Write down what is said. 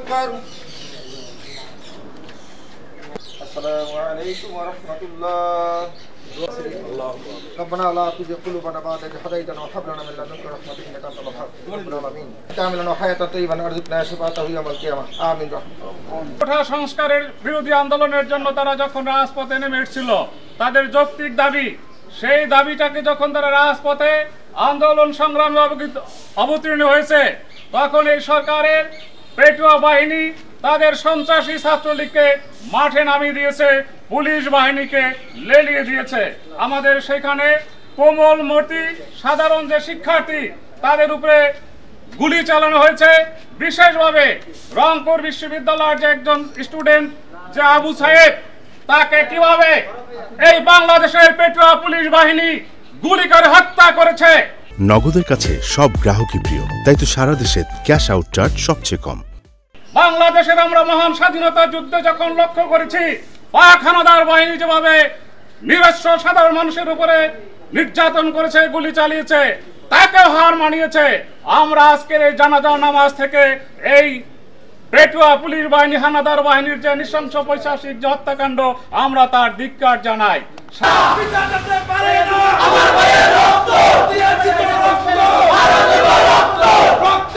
আকবার। আসসালামু আলাইকুম ওয়া রাহমাতুল্লাহ। ربنا لا تزغ قلوبنا بعد إذ هديتنا وهب لنا من لدنك رحمة إنك أنت الوهاب رب العالمين تعمل لنا حياة طيبة أرزقنا شفاعته يوم القيامة آمين কোঠা সংস্কারের বিরোধী আন্দোলনের জন্য তারা যখন রাজপথে নেমে এসেছিল তাদের যৌক্তিক দাবি, সেই দাবিটাকে যখন তারা রাজপথে আন্দোলন সংগ্রামে অবতীর্ণ হয়েছে তখন এই সরকারের পেটুয়া বাহিনী তাদের সন্ত্রাসী ছাত্রলীগকে মাঠে নামিয়ে দিয়েছে, পুলিশ বাহিনীকে লেলিয়ে দিয়েছে। আমাদের সেখানে কোমলমতি সাধারণ যে শিক্ষার্থী তাদের উপরে গুলি চালানো হয়েছে। বিশেষভাবে রংপুর বিশ্ববিদ্যালয়ের যে একজন স্টুডেন্ট যে আবু সাহেব, তাকে কিভাবে এই বাংলাদেশের পেটুয়া পুলিশ বাহিনী গুলি করে হত্যা করেছে। নগদের কাছে সব গ্রাহকই প্রিয়, তাই তো সারা দেশে ক্যাশ আউট চার্জ সবচেয়ে কম। বাংলাদেশের আমরা মহান স্বাধীনতা যুদ্ধে যখন লক্ষ্য করেছি পাক হানাদার বাহিনী যেভাবে নিরস্ত্র সাধারণ মানুষের উপরে নির্যাতন করেছে, গুলি চালিয়েছে, তাকে হার মানিয়েছে। আমরা আজকের এই জানাজা নামাজ থেকে এই পেটুয়া পুলিশ বাহিনী হানাদার বাহিনীর যে নৃশংস পৈশাচিক যে হত্যাকাণ্ড আমরা তার ধিক্কার জানাই। আমার ভাইয়ের রক্ত দিয়েছি, রক্ত